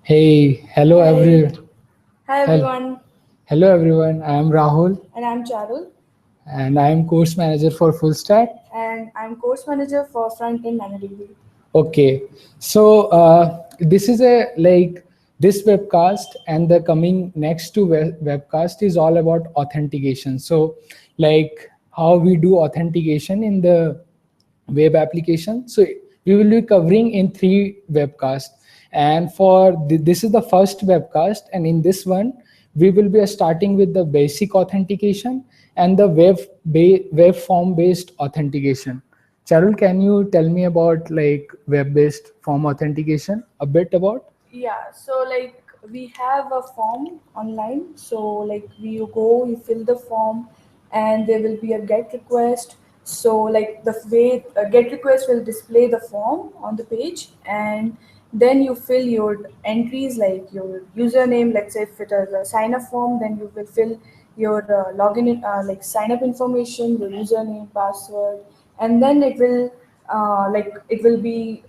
Hey, Hi. Hi hel- everyone. hello everyone. I am Rahul And I'm Charul. and I am course manager for Full Stack. And I'm course manager for front end analytics. Okay, so this is a like this webcast and the coming next to webcast is all about authentication. So like how we do authentication in the web application. So we will be covering in three webcasts, and for this is the first webcast, and in this one we will be starting with the basic authentication and the web form based authentication. Charul, can you tell me about like web based form authentication a bit about? Yeah, so like we have a form online. So like you go, you fill the form, and there will be a get request. So like the way a get request will display the form on the page, and then you fill your entries like your username. Let's say if it is a sign up form, then you will fill your login like sign up information, your username, password, and then it will like it will be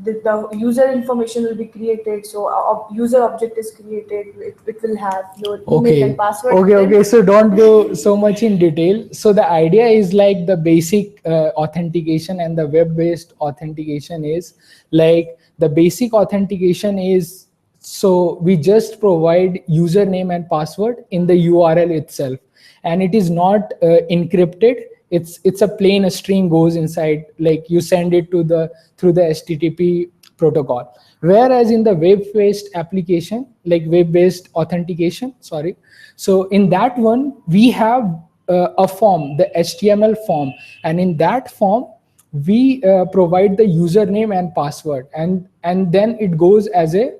the user information will be created, so a user object is created. It will have your email and Okay. password. Okay. Then So don't go so much in detail. So the idea is like the basic authentication and the web-based authentication is like the basic authentication is so we just provide username and password in the URL itself, and it is not encrypted. It's a plain string goes inside, like you send it to the through the HTTP protocol. Whereas in the web-based application, like web-based authentication, sorry, so in that one we have a form, the HTML form, and in that form we provide the username and password, and then it goes as a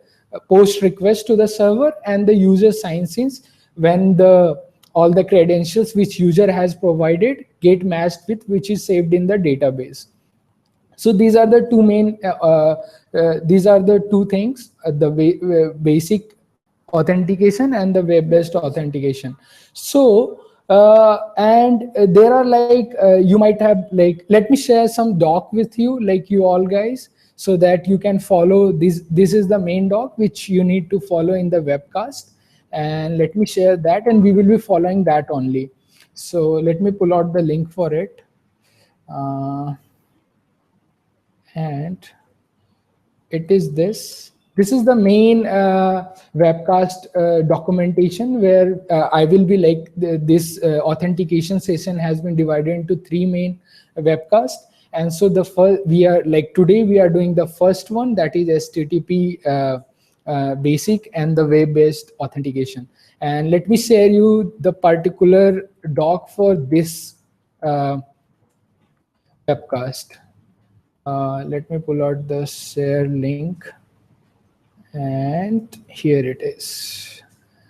post request to the server, and the user signs in when the all the credentials which user has provided get matched with which is saved in the database. So these are the two main these are the two things, basic authentication and the web based authentication. So and there are like you might have like, let me share some doc with you, like you all guys, so that you can follow this is the main doc which you need to follow in the webcast, and let me share that and we will be following that only. So let me pull out the link for it. And it is this is the main webcast documentation where I will be like this authentication session has been divided into three main webcasts. And so the first we are like today we are doing the first one, that is HTTP basic and the web based authentication. And let me share you the particular doc for this uh, webcast. Let me pull out the share link, and here it is.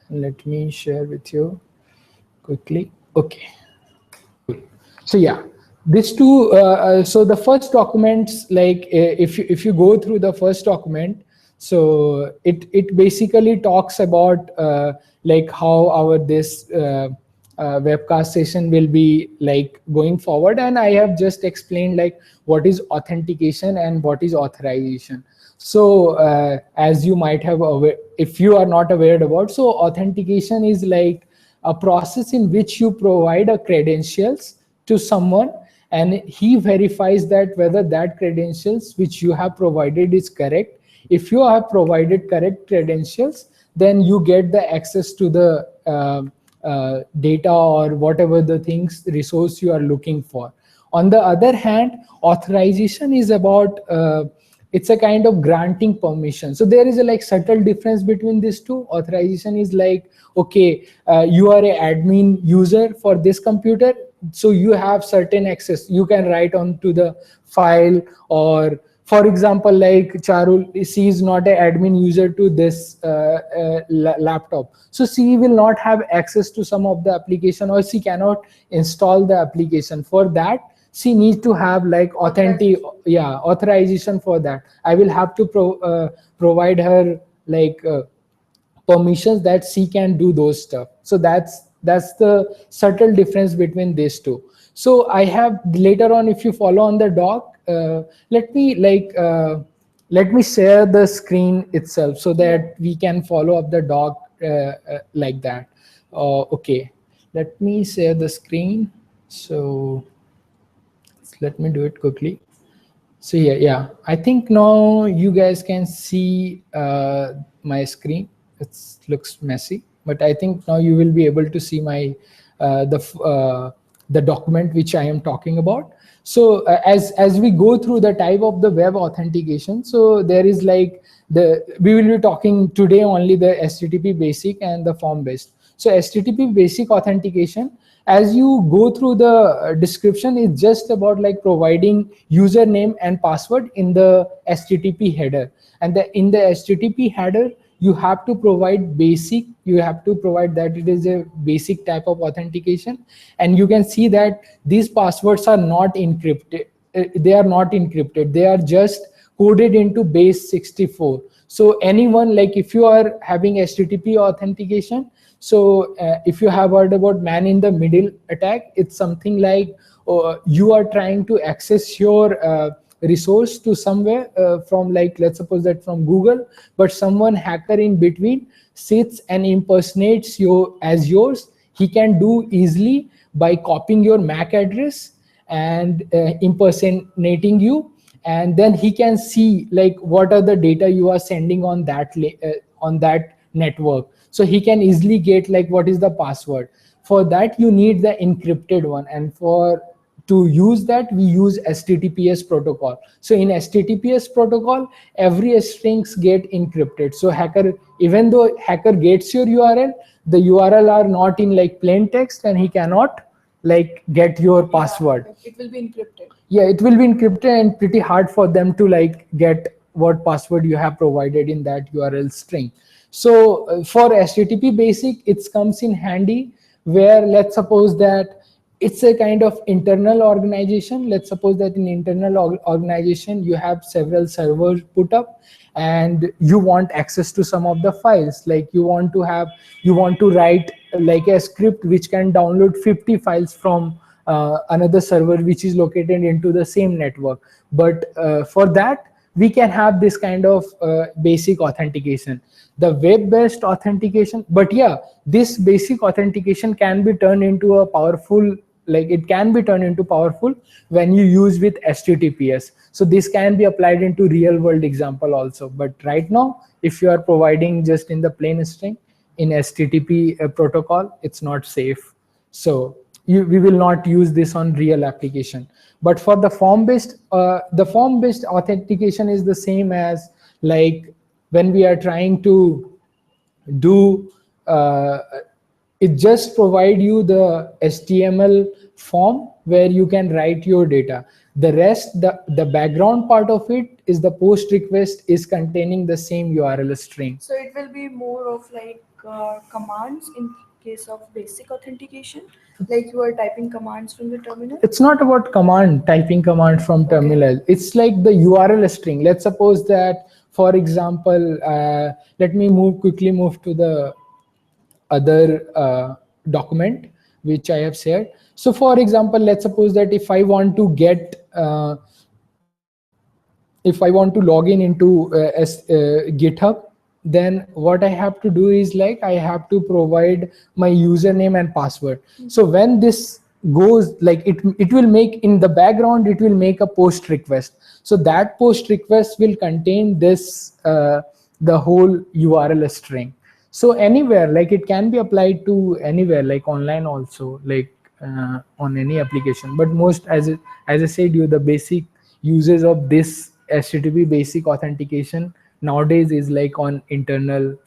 Let me share with you quickly. Okay, so yeah, these two so the first documents, like if you go through the first document, so it basically talks about like how our this webcast session will be like going forward, and I have just explained like what is authentication and what is authorization. So as you might have aware, if you are not aware about, so authentication is like a process in which you provide a credentials to someone, and he verifies that whether that credentials which you have provided is correct. If you have provided correct credentials, then you get the access to the data or whatever the things resource you are looking for. On the other hand, authorization is about it's a kind of granting permission. So there is a like subtle difference between these two. Authorization is like, okay, you are a admin user for this computer, so you have certain access, you can write onto the file, or for example, like Charul, she is not an admin user to this laptop, so she will not have access to some of the application, or she cannot install the application. For that she needs to have like authentic, yeah, authorization. For that I will have to provide her like permissions that she can do those stuff. So that's the subtle difference between these two. So I have later on, if you follow on the doc, let me like let me share the screen itself so that we can follow up the doc like that. Okay, let me share the screen. So let me do it quickly. So yeah, I think now you guys can see my screen. It looks messy, but I think now you will be able to see my the document which I am talking about. So as we go through the type of the web authentication, so there is like we will be talking today only the HTTP basic and the form based. So HTTP basic authentication, as you go through the description, is just about like providing username and password in the HTTP header, and in the HTTP header you have to provide basic, you have to provide that it is a basic type of authentication. And you can see that these passwords are not encrypted, they are not encrypted, they are just coded into base 64. So anyone, like if you are having HTTP authentication, so if you have heard about man in the middle attack, it's something like you are trying to access your resource to somewhere from, like, let's suppose that from Google, but someone hacker in between sits and impersonates you as yours. He can do easily by copying your MAC address and impersonating you, and then he can see like what are the data you are sending on that network. So he can easily get like what is the password. For that you need the encrypted one, and for to use that we use HTTPS protocol. So in HTTPS protocol every strings get encrypted, so hacker, even though hacker gets your URL, the URL are not in like plain text and he cannot like get your password. It will be encrypted. Yeah, it will be encrypted and pretty hard for them to like get what password you have provided in that URL string. So for HTTP basic, it comes in handy where, let's suppose that it's a kind of internal organization. Let's suppose that in internal organization you have several servers put up and you want access to some of the files, like you want to write like a script which can download 50 files from another server which is located into the same network. But for that we can have this kind of basic authentication, the web-based authentication. But yeah, this basic authentication can be turned into a powerful, like it can be turned into powerful when you use with HTTPS. So this can be applied into real world example also. But right now, if you are providing just in the plain string in HTTP protocol, it's not safe. So we will not use this on real application. But for the form-based authentication is the same as like when we are trying to do it just provide you the HTML form where you can write your data. The rest, the background part of it is the post request is containing the same URL string. So it will be more of like commands in case of basic authentication, like you are typing commands from the terminal. It's not about typing command from terminal. Okay. It's like the URL string. Let's suppose that, for example, let me quickly move to the other document which I have shared. So for example, let's suppose that if I want to get if I want to log in into GitHub, then what I have to do is like I have to provide my username and password. So when this goes, like it will make in the background, it will make a post request. So that post request will contain this the whole URL string. So anywhere, like it can be applied to anywhere, like online also, like on any application. But most, as I said you, the basic uses of this HTTP basic authentication nowadays is like on internal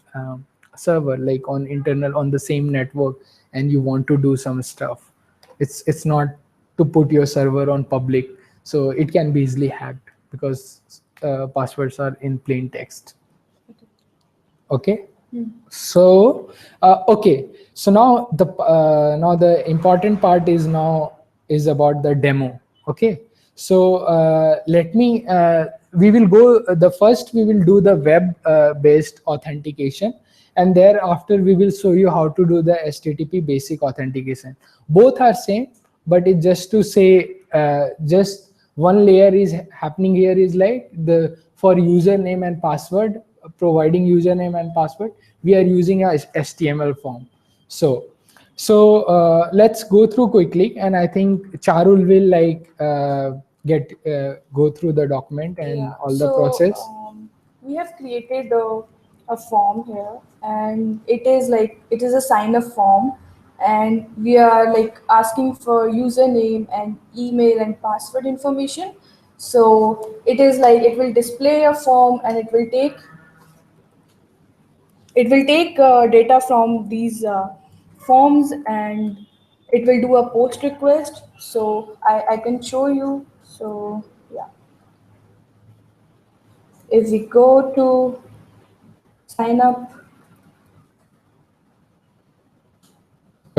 server, like on the same network, and you want to do some stuff. It's not to put your server on public, so it can be easily hacked because passwords are in plain text. Okay. So okay, so now the important part is about the demo. Okay, so let me we will go we will do the web based authentication, and thereafter we will show you how to do the HTTP basic authentication. Both are same, but it just to say just one layer is happening here is like for username and password, providing username and password, we are using a HTML form. So let's go through quickly, and I think Charul will like get go through the document and Yeah. all the So process. we have created a form here, and it is a sign up form, and we are like asking for username and email and password information. So it is like it will display a form, and it will take data from these forms, and it will do a post request. So I can show you. So yeah, if we go to sign up.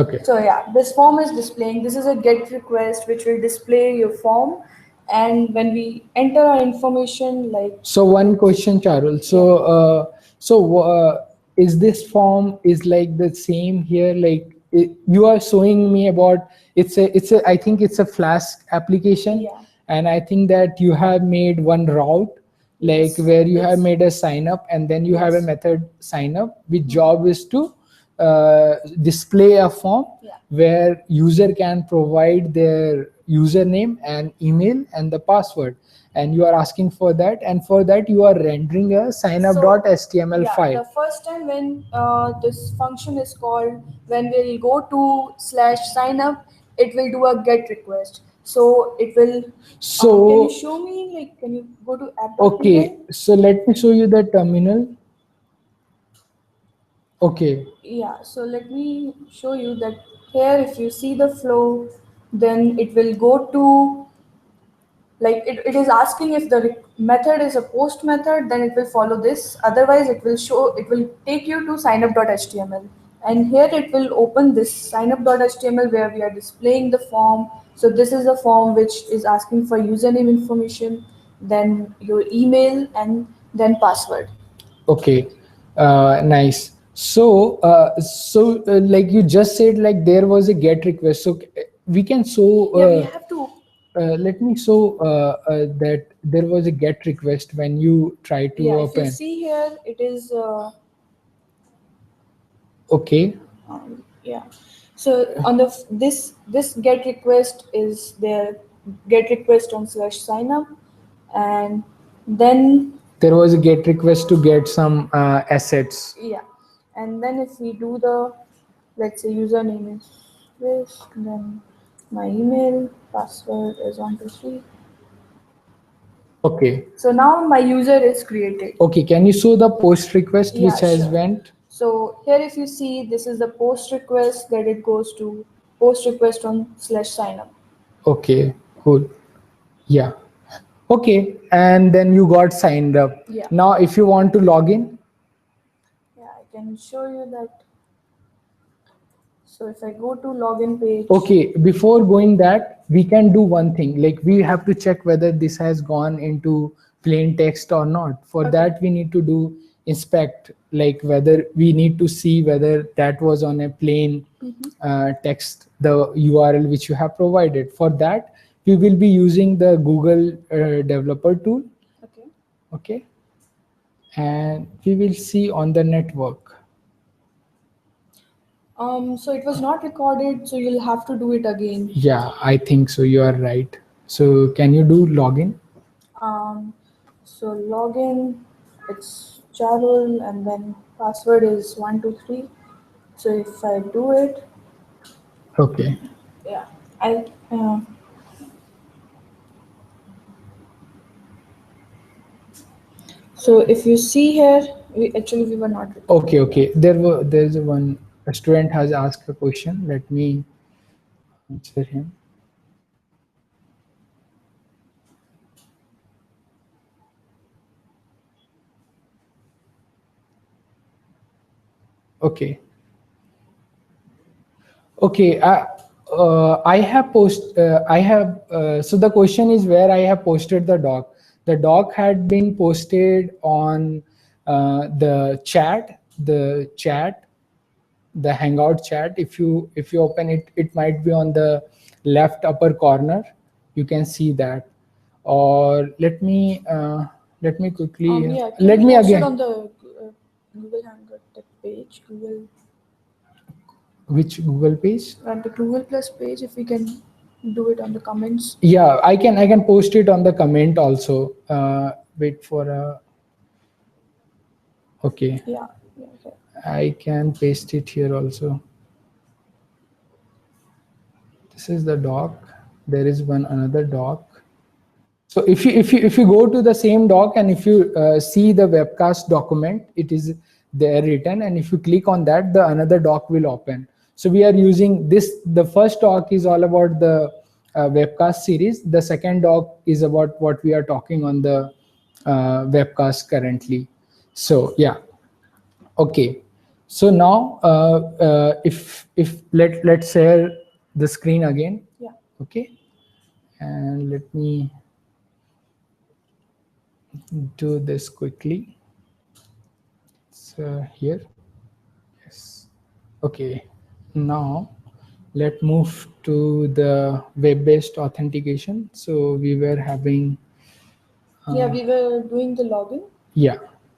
Okay. So yeah, this form is displaying. This is a get request which will display your form, and when we enter our information, like So one question, Charul. yeah, Is this form is like the same here? Like you are showing me about it's a I think it's a Flask application, yeah, and I think that you have made one route like yes, where you have it's made a sign up, and then you have a yes, method sign up, which hmm, job is to display a form yeah. where user can provide their username and email and the password, and you are asking for that, and for that you are rendering a So signup.html yeah, file. the first time when this function is called, when we'll go to slash sign up, it will do a get request. So it will. Can you So show me, like, can you go to app.py? okay, so let me show you the terminal. Okay. Yeah, so let me show you that here. If you see the flow, then it will go to, like, it is asking if the method is a post method, then it will follow this. Otherwise, it will take you to signup.html, and here it will open this signup.html where we are displaying the form. So this is the form which is asking for username information, then your email, and then password. Okay, nice. Like you just said, like there was a get request. So we can show. Yeah, we have to. Let me show that there was a get request when you try to Yeah, if you open. see here, it is. Okay, Yeah. So on this get request is their get request on slash sign up, and then there was a get request to get some assets. yeah, and then if we do the, let's say username is this, then my email password is 123. Okay. So now my user is created. Okay, can you show the post request which Yeah, has sure. went? So here if you see, this is the post request that it goes to post request on slash sign up. Okay, cool. Yeah. Okay, and then you got signed up. Yeah. Now, if you want to log in, Yeah, I can show you that. So if I go to login page, okay, before going that, we can do one thing. Like we have to check whether this has gone into plain text or not. For okay, that, we need to do inspect, like whether we need to see whether that was on a plain text, the URL which you have provided. For that, we will be using the Google developer tool. okay. Okay, and we will see on the network. So it was not recorded, so you'll have to do it again. Yeah, I think so. You are right. So can you do login? Um, so login, it's Charul, and then password is 123. So if I do it, Okay. yeah, I. So if you see here, we were not recorded. Okay, okay. There's a student has asked a question. Let me answer him. Okay. Okay. I have post. I have. So the question is where I have posted the doc. The doc had been posted on the chat. The Hangout chat. If you open it, it might be on the left upper corner. You can see that. Or let me Let me quickly, Yeah, can let we me post it again, on the Google Hangout page? Google which Google page? and the Google Plus page, if we can do it on the comments. Yeah, I can post it on the comment also. Wait for a, okay, Yeah, yeah, okay. I can paste it here also. This is the doc. There is one another doc. So if you go to the same doc, and if you see the webcast document, it is there written, and if you click on that, the another doc will open. So we are using this. The first doc is all about the webcast series. The second doc is about what we are talking on the webcast currently. So yeah, okay. So now if let's share the screen again. Yeah. Okay, and let me do this quickly. So here, yes. Okay, now let's move to the web-based authentication. So we were having, Yeah, we were doing the login yeah,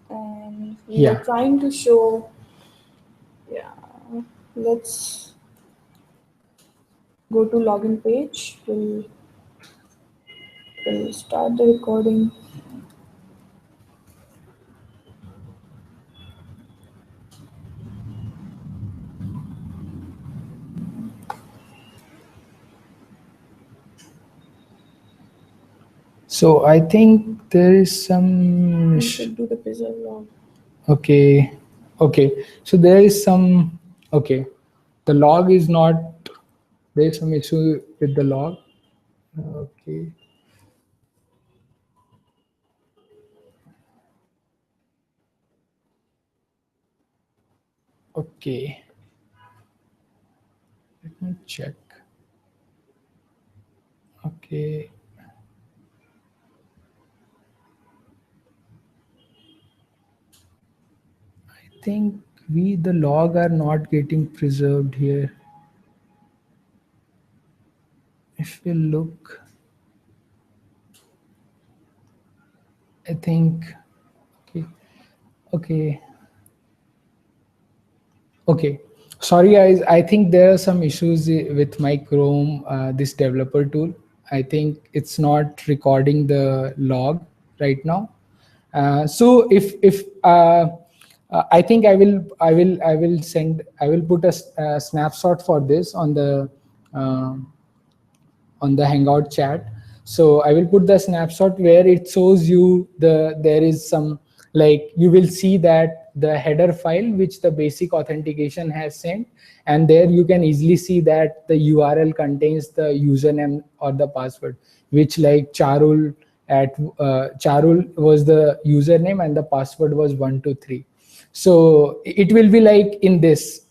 and we were yeah. trying to show. Yeah, let's go to login page. We'll start the recording. So I think there is some, We should do the preserve log. okay, okay. So there is some, okay. The log is not, there is some issue with the log. Okay. Okay. Let me check. Okay. I think the log are not getting preserved here. If we look, I think, okay, okay, okay. Sorry guys, I think there are some issues with my Chrome, this developer tool. I think it's not recording the log right now. So if I think I will put a snapshot for this um on the Hangout chat. So I will put the snapshot where it shows you there is some, like, you will see that the header file which the basic authentication has sent, and there you can easily see that the URL contains the username or the password, which like Charul Charul was the username and the password was 123. So it will be like in this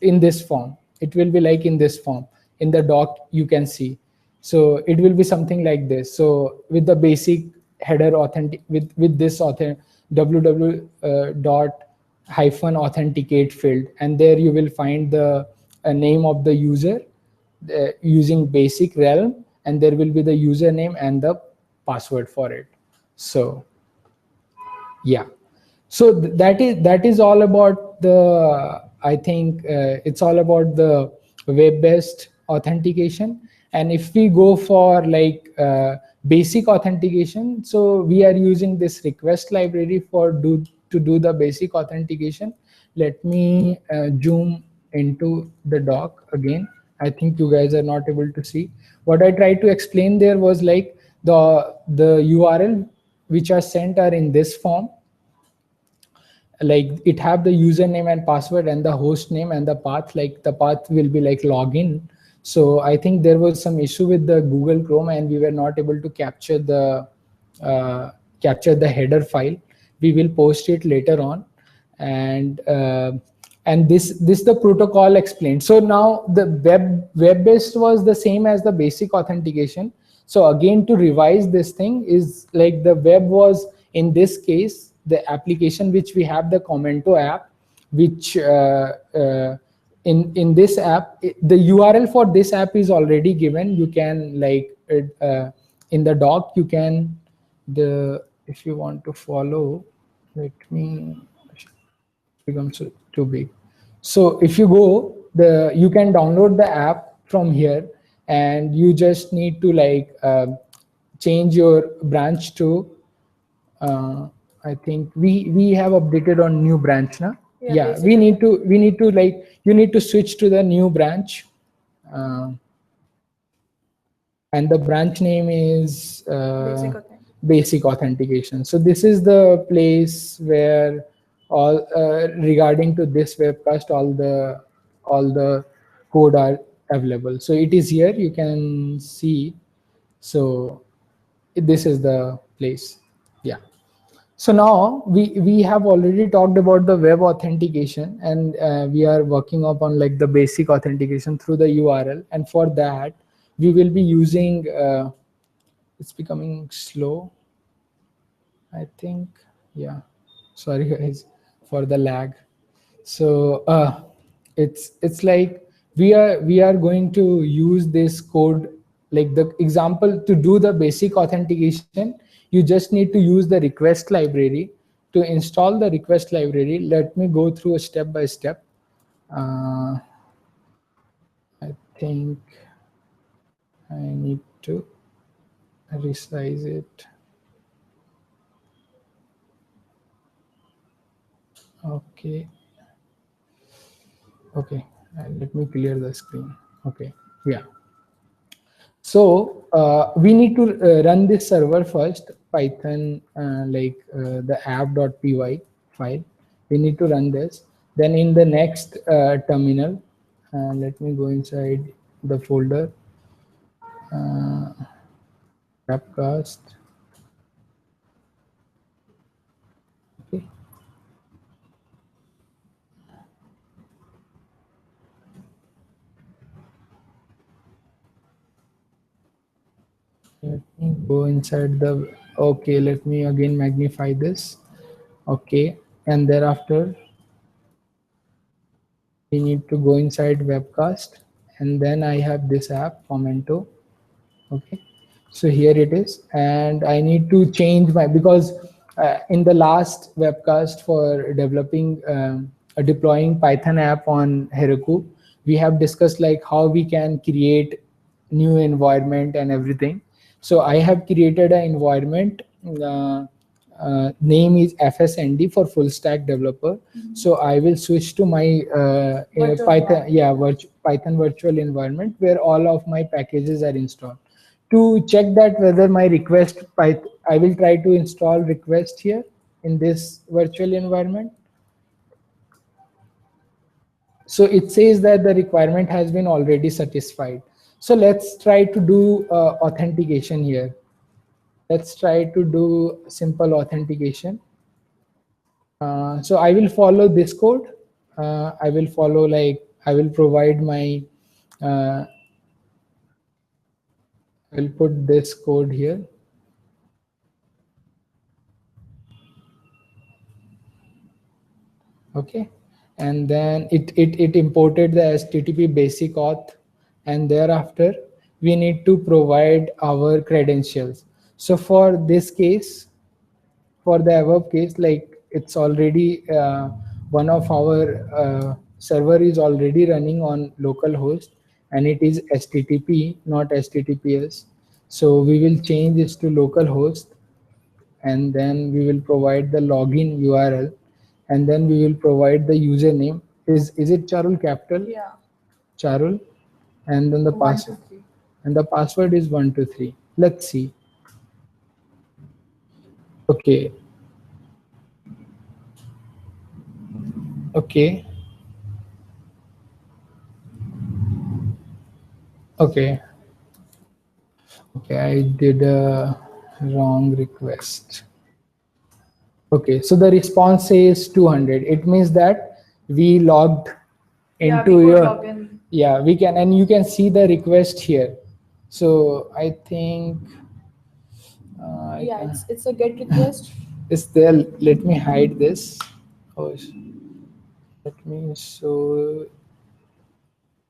form. It will be like in this form. In the doc you can see. So it will be something like this. So with the basic header authentic with this www dot hyphen authenticate field, and there you will find the name of the user using basic realm, and there will be the username and the password for it. So yeah, so that is all about the, I think it's all about the web based authentication. And if we go for like basic authentication, so we are using this request library to do the basic authentication. Let me zoom into the doc again. I think you guys are not able to see. What I tried to explain there was like the URL which are sent are in this form, like it have the username and password and the host name and the path, like the path will be like login. So I think there was some issue with the Google Chrome and we were not able to uh, capture the header file. We will post it later on. And this the protocol explained. So now the web based was the same as the basic authentication. So again, to revise this thing is like the web was, in this case, the application which we have, the Commento app, which in this app, the URL for this app is already given. You can like in the doc you can if you want to follow, let me become too big. So if you go, you can download the app from here, and you just need to like change your branch to uh, I think we have updated on new branch now. Yeah, basic we need to like, you need to switch to the new branch, uh, and the branch name is basic authentication. basic authentication. So this is the place where all regarding to this webcast, all the code are available. So it is here, you can see. So this is the place. Yeah. So now we have already talked about the web authentication, and we are working upon like the basic authentication through the URL. And for that, we will be using. It's becoming slow, I think. Yeah. Sorry guys for the lag. So it's like we are going to use this code, like the example to do the basic authentication. You just need to use the request library to install the request library. Let me go through a step by step. uh, I think I need to resize it. Okay. Okay, let me clear the screen. Okay, yeah. So we need to run this server first, Python, the app.py file. We need to run this. Then in the next terminal, let me go inside the folder, uh, webcast. Okay. Let me go inside the, okay, let me again magnify this. Okay, and thereafter we need to go inside webcast, and then I have this app Momento. Okay, so here it is, and I need to change my, because in the last webcast for developing deploying Python app on Heroku, we have discussed like how we can create new environment and everything. So I have created an environment, name is FSND for full stack developer. So I will switch to my Python, yeah, Python virtual environment where all of my packages are installed. To check that whether my request I will try to install request here in this virtual environment. So it says that the requirement has been already satisfied. So let's try to do authentication here. Let's try to do simple authentication. So I will follow this code. I will follow, like, I will provide my, I will put this code here. Okay, and then it imported the HTTP basic auth, and thereafter we need to provide our credentials. So for this case, for the above case, like it's already one of our server is already running on localhost, and it is HTTP, not HTTPS. So we will change this to localhost, and then we will provide the login URL, and then we will provide the username. Is it Charul capital? Yeah. Charul, and then the password, and the password is 123. Let's see. Okay. Okay. Okay. Okay, I did a wrong request. Okay, so the response says 200. It means that we logged into we your login. Yeah, we can, and you can see the request here. So I think It's a get request. is there. Let me hide this. Oh, let me show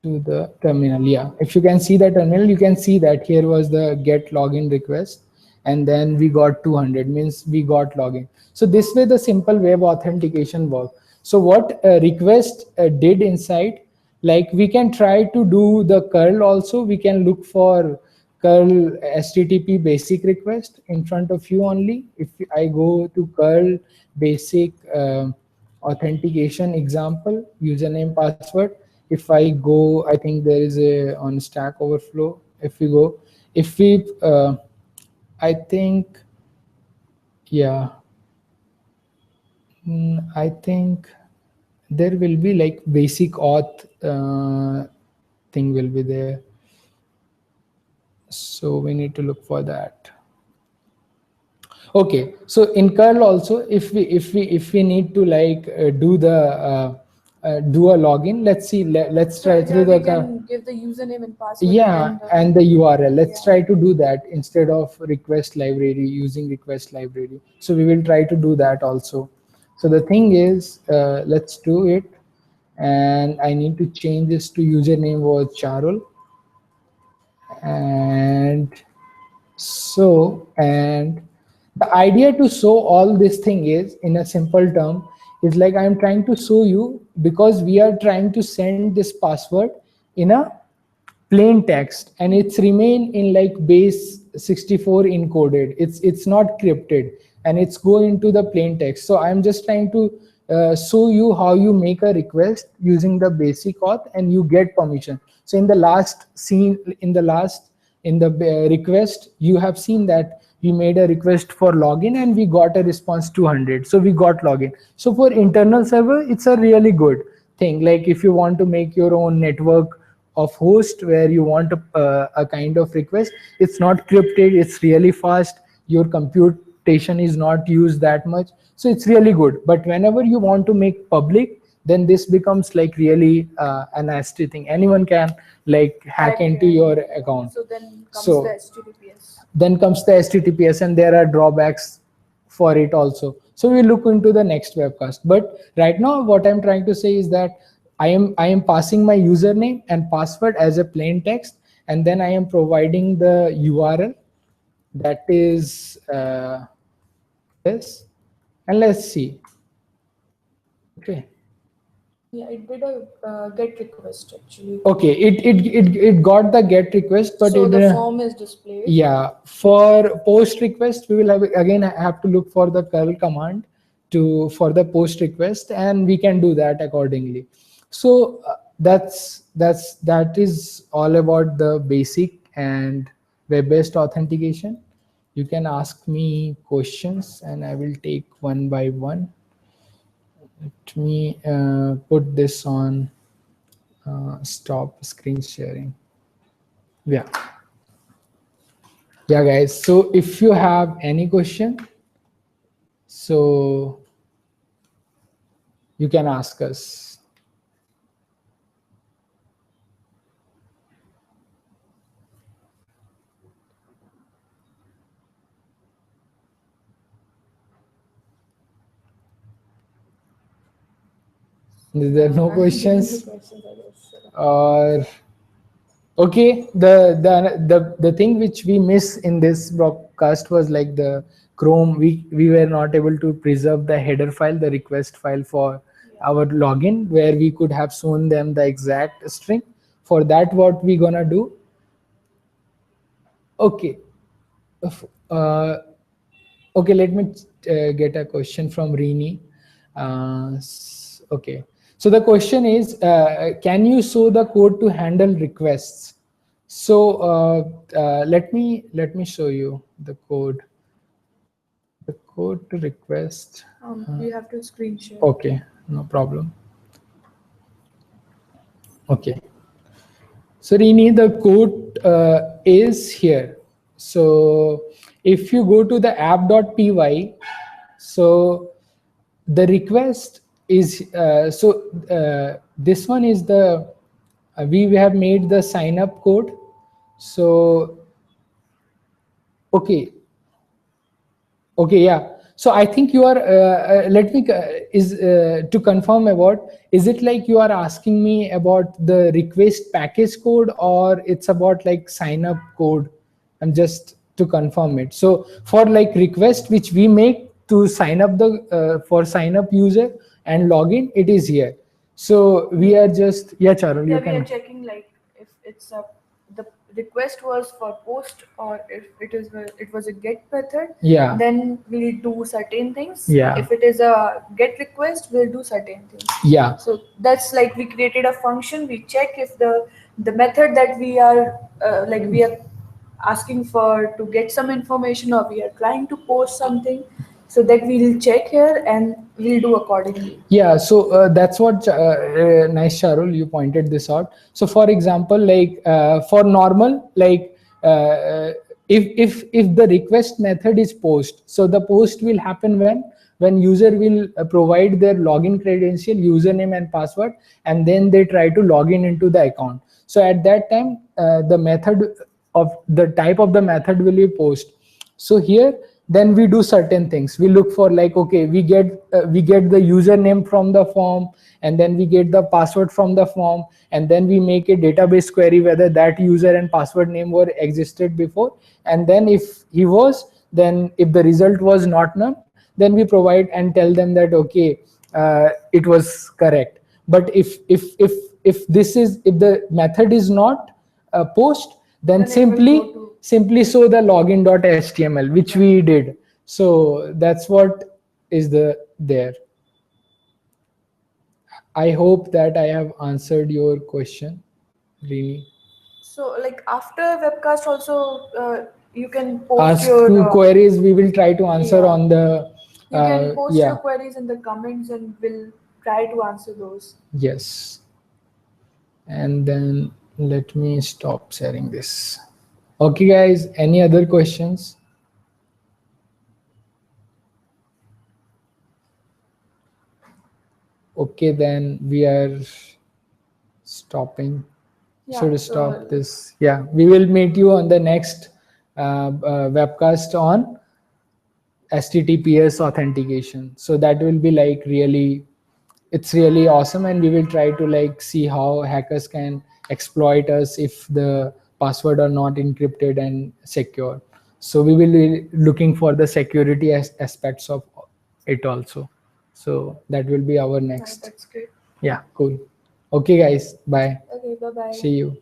to the terminal. Yeah, if you can see the terminal, you can see that here was the get login request, and then we got 200, means we got login. So this way the simple web authentication work. So what request did inside, like we can try to do the curl also. We can look for curl http basic request in front of you only. If I go to curl basic authentication example, username password, if I go, I think there is a on Stack Overflow. If we go, if we I think, yeah, I think there will be like basic auth thing will be there. So we need to look for that. Okay, so in curl also, if we need to like do a login, let's see, let's So try through here we the can give the username and password, yeah, and and the URL. Let's yeah. try to do that instead of request library, using request library. So we will try to do that also. So the thing is, let's do it, and I need to change this to username was Charul, and so, and the idea to show all this thing is, in a simple term, is like I'm trying to show you, because we are trying to send this password in a plain text, and it's remain in like base 64 encoded. It's not crypted, and it's go into the plain text. So I'm just trying to show you how you make a request using the basic auth and you get permission. So in the last scene, in the request, you have seen that we made a request for login and we got a response 200. So we got login. So for internal server, it's a really good thing. Like if you want to make your own network of host where you want a kind of request, it's not crypted, it's really fast, your computation is not used that much, so it's really good. But whenever you want to make public, then this becomes like really a nasty thing. Anyone can like hack into your account. So then comes So the HTTPS. then comes the HTTPS, and there are drawbacks for it also. So we look into the next webcast. But right now, what I'm trying to say is that I am passing my username and password as a plain text, and then I am providing the URL, that is this, and let's see. Okay. Yeah, it did a get request actually. Okay, it got the get request, but So it the form is displayed. yeah, for post request, we will have again have to look for the curl command to for the post request, and we can do that accordingly. So that is all about the basic and web-based authentication. You can ask me questions, and I will take one by one. Let me put this on stop screen sharing. Yeah. Yeah, guys. So if you have any question, so you can ask us. Is there no questions? Or okay, the thing which we miss in this broadcast was like the Chrome. We were not able to preserve the header file, the request file for our login, where we could have shown them the exact string. For that, what we gonna do? Okay. Uh, okay, let me get a question from Rini. Okay, so the question is, can you show the code to handle requests? So let me show you the code. The code to request. You have to screen share. Okay, no problem. Okay. So Rini, the code is here. So if you go to the app.py, so the request is this one is the we have made the sign up code. So okay, yeah. So I think you are let me is to confirm about, is it like you are asking me about the request package code, or it's about like sign up code? I'm just to confirm it. So for like request which we make to sign up the for sign up user and login, it is here. So we are just, yeah, Charul, you Yeah, we are can. checking like if it's a the request was for post or if it was a get method. Yeah. Then we'll do certain things. Yeah. If it is a get request, we'll do certain things. Yeah. So that's like we created a function. We check if the method that we are we are asking for to get some information or we are trying to post something, so that we'll check here and we'll do accordingly. Yeah, so that's what nice, Charul, you pointed this out. So for example, like for normal, like if the request method is post, so the post will happen when user will provide their login credential, username and password, and then they try to log into the account. So at that time, the method of the type of the method will be post. So here then we do certain things. We look for like, okay, we get the username from the form, and then we get the password from the form, and then we make a database query whether that user and password name were existed before, and then if he was, then if the result was not none, then we provide and tell them that okay, it was correct. But if this is, if the method is not post, then Then it will go to simply show the login.html, which we did. So that's what is the there. I hope that I have answered your question, really. so like after webcast also you can post Ask your two queries, we will try to answer yeah. on the You can post your yeah. queries in the comments and we'll try to answer those. Yes. And then let me stop sharing this. Okay, guys, any other questions? Okay, then we are stopping. Yeah, Should so stop this. Yeah, we will meet you on the next webcast on HTTPS authentication. So that will be like really, it's really awesome, and we will try to like see how hackers can exploit us if the password are not encrypted and secure. So we will be looking for the security aspects of it also. So that will be our yeah, next. that's great. Yeah, cool. Okay, guys, bye. Okay, bye bye. See you.